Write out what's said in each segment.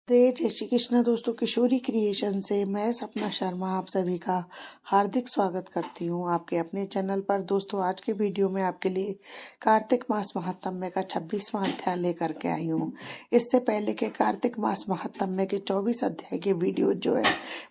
जय श्री कृष्णा दोस्तों। किशोरी क्रिएशन से मैं सपना शर्मा आप सभी का हार्दिक स्वागत करती हूँ आपके अपने चैनल पर। दोस्तों, आज के वीडियो में आपके लिए कार्तिक मास महात्म्य का 26वां अध्याय लेकर के आई हूँ। इससे पहले के कार्तिक मास महात्म्य के 24 अध्याय के वीडियो जो है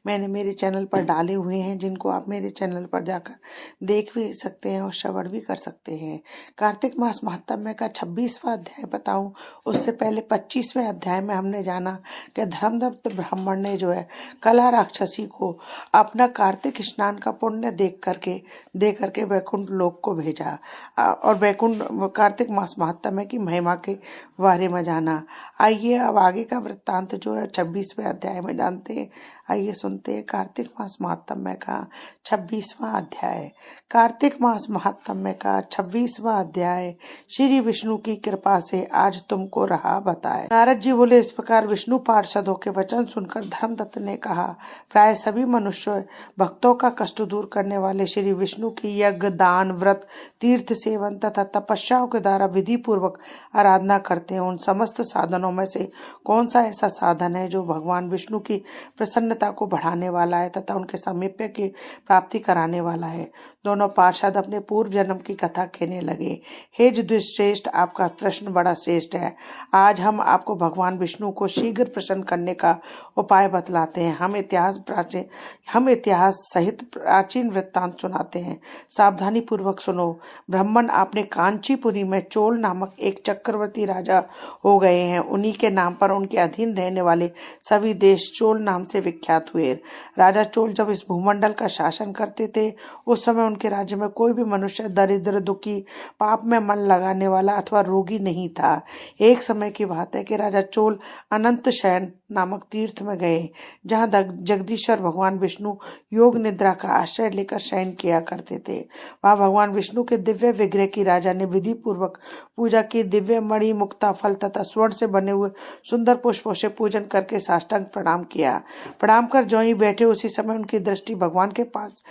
मैंने मेरे चैनल पर डाले हुए हैं, जिनको आप मेरे चैनल पर जाकर देख भी सकते हैं और श्रवण भी कर सकते हैं। कार्तिक मास महात्म्य का 26वां अध्याय बताऊँ उससे पहले 25वें अध्याय में हमने जाना कि धर्मदत्त ब्राह्मण ने जो है कला राक्षसी को अपना कार्तिक स्नान का पुण्य दे करके वैकुंठ लोक को भेजा और वैकुंठ कार्तिक मास महात्म्य की महिमा के बारे में जाना। आइए अब आगे का वृत्तांत जो है 26वें अध्याय में जानते हैं। आइए सुनते हैं कार्तिक मास महात्म्य का 26वां अध्याय। कार्तिक मास महात्म्य का 26वां अध्याय। श्री विष्णु की कृपा से आज तुमको रहा बताए। नारद जी बोले, इस प्रकार विष्णु पार्षदों के वचन सुनकर धर्मदत्त ने कहा, प्राय सभी मनुष्य भक्तों का कष्ट दूर करने वाले श्री विष्णु की यज्ञ, दान, व्रत, तीर्थ सेवन तथा तपस्याओं के द्वारा विधि पूर्वक आराधना करते हैं। उन समस्त साधनों में से कौन सा ऐसा साधन है जो भगवान विष्णु की प्रसन्नता को बढ़ाने वाला है तथा उनके सामीप्य की प्राप्ति कराने वाला है। दोनों पार्षद अपने पूर्व जन्म की कथा कहने लगे। हे युधिष्ठिर, आपका प्रश्न बड़ा श्रेष्ठ है। आज हम आपको भगवान विष्णु को शीघ्र प्रसन्न करने का उपाय बतलाते हैं। हम इतिहास सहित प्राचीन वृत्तांत सुनाते हैं। सावधानी पूर्वक सुनो। ब्राह्मण आपने कांचीपुरी में चोल नामक एक चक्रवर्ती राजा हो गए हैं। उन्हीं के नाम पर उनके अधीन रहने वाले सभी देश चोल नाम से विख्यात हुए। राजा चोल जब इस भूमंडल का शासन करते थे, उस समय उनके राज्य में कोई भी मनुष्य दरिद्र, दुखी, पाप में मन लगाने वाला अथवा रोगी नहीं था। एक समय की बात है कि राजा चोल अनंत शयन नामक तीर्थ में गए, जहाँ जगदीश्वर भगवान विष्णु योग निद्रा का आश्रय लेकर शयन किया करते थे। वहाँ भगवान विष्णु के दिव्य विग्रह की राजा ने विधि पूर्वक पूजा की। दिव्य मणि, मुक्ता, फल तथा स्वर्ण से बने हुए सुंदर पुष्पों से पूजन करके साष्टांग प्रणाम किया। प्रणाम कर जो ही बैठे, उसी समय उनकी दृष्टि भगवान के पास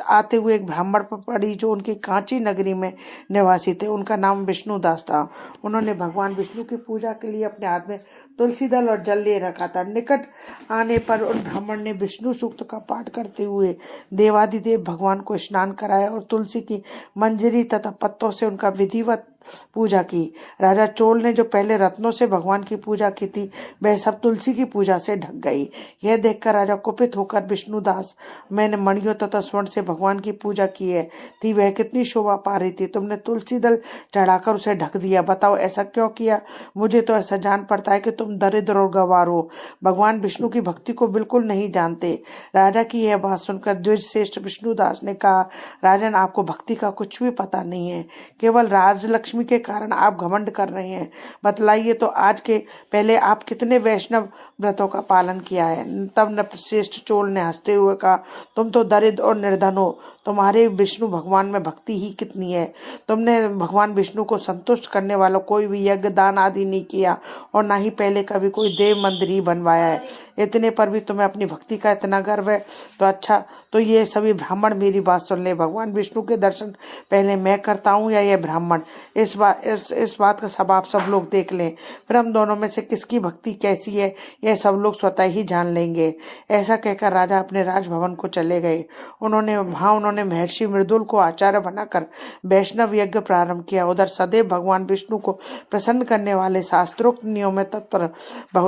आते हुए एक ब्राह्मण पर पड़ी, जो उनकी कांची नगरी में निवासी थे। उनका नाम विष्णुदास था। उन्होंने भगवान विष्णु की पूजा के लिए अपने हाथ में तुलसी दल और जल ले रखा था। निकट आने पर उन ब्राह्मण ने विष्णु सूक्त का पाठ करते हुए देवादिदेव भगवान को स्नान कराया और तुलसी की मंजरी तथा पत्तों से उनका विधिवत पूजा की। राजा चोल ने जो पहले रत्नों से भगवान की पूजा की थी, वह सब तुलसी की पूजा से ढक गई। यह देखकर राजा कुपित होकर, विष्णुदास, मैंने मणियों तथा स्वर्ण से भगवान की पूजा की है थी, वह कितनी शोभा पा रही थी, तुमने तुलसी दल चढ़ाकर उसे ढक दिया। बताओ ऐसा क्यों किया? मुझे तो ऐसा जान पड़ता है कि तुम दरिद्र और गंवार हो, भगवान विष्णु की भक्ति को बिल्कुल नहीं जानते। राजा की यह बात सुनकर द्विजश्रेष्ठ विष्णुदास ने कहा, राजन, आपको भक्ति का कुछ भी पता नहीं है। केवल राजलक्ष्मी के कारण आप घमंड कर रहे हैं। बतलाइए तो, आज के पहले आप कितने वैष्णव व्रतों का पालन किया है? तब नृपश्रेष्ठ चोल ने हंसते हुए कहा, तुम तो दरिद्र और निर्धन हो, तुम्हारे विष्णु भगवान में भक्ति ही कितनी है। तुमने भगवान विष्णु को संतुष्ट करने वाला कोई भी यज्ञ, दान आदि नहीं किया और ना ही पहले कभी कोई देव मंदिर ही बनवाया है। इतने पर भी तुम्हें अपनी भक्ति का इतना गर्व है। तो अच्छा, तो ये सभी ब्राह्मण मेरी बात सुन ले। भगवान विष्णु के दर्शन पहले मैं करता हूँ या ये ब्राह्मण? इस बात का सब आप सब लोग देख लें, फिर हम दोनों में से किसकी भक्ति कैसी है यह सब लोग स्वतः ही जान लेंगे। ऐसा कहकर राजा अपने राजभवन को चले गए। उन्होंने महर्षि मृदुल को आचार्य बनाकर वैष्णव यज्ञ प्रारंभ किया। उधर सदैव भगवान विष्णु को प्रसन्न करने वाले शास्त्रोक्त नियमों में तत्पर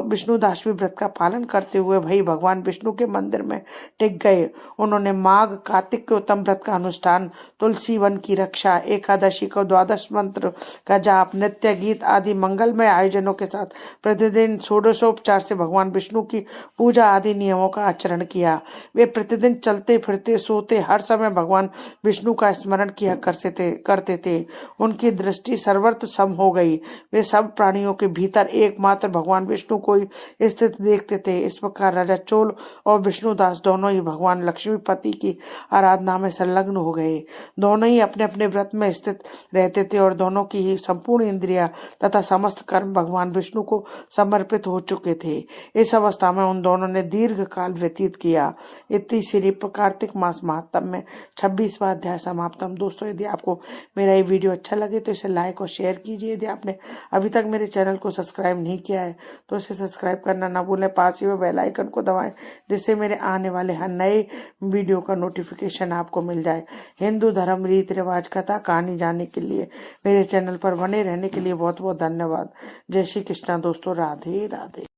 विष्णुदास भी व्रत का पालन करते हुए भाई भगवान विष्णु के मंदिर में टिक गए। उन्होंने माघ कार्तिक के उत्तम व्रत का अनुष्ठान, तुलसी वन की रक्षा, एकादशी को द्वादश मंत्र का जाप, नृत्य, गीत आदि मंगलमय आयोजनों के साथ प्रतिदिन षोडशोपचार से भगवान विष्णु की पूजा आदि नियमों का आचरण किया। वे प्रतिदिन चलते फिरते, सोते, हर समय भगवान विष्णु का स्मरण किया करते थे। उनकी दृष्टि सर्वत्र सम हो गई। वे सब प्राणियों के भीतर एकमात्र भगवान विष्णु को ही स्थित देखते थे। इस प्रकार राजा चोल और विष्णुदास दोनों ही भगवान लक्ष्मीपति की आराधना में संलग्न हो गए। दोनों ही अपने अपने व्रत में स्थित रहते थे और दोनों दोनों की ही संपूर्ण इंद्रिया तथा समस्त कर्म भगवान विष्णु को समर्पित हो चुके थे। इस अवस्था में उन दोनों ने दीर्घ काल व्यतीत किया। इतनी श्री कार्तिक मास महात्म में 26वां अध्याय समाप्तम। दोस्तों, यदि आपको मेरा ये वीडियो अच्छा लगे तो इसे लाइक और शेयर कीजिए। यदि आपने अभी तक मेरे चैनल को सब्सक्राइब नहीं किया है तो इसे सब्सक्राइब करना ना भूलें। पास ही में बेल आइकन को दबाएं जिससे मेरे आने वाले हर नए वीडियो का नोटिफिकेशन आपको मिल जाए। हिंदू धर्म, रीति रिवाज, कथा कहानी जानने के लिए मेरे चैनल पर बने रहने के लिए बहुत बहुत धन्यवाद। जय श्री कृष्णा दोस्तों, राधे राधे।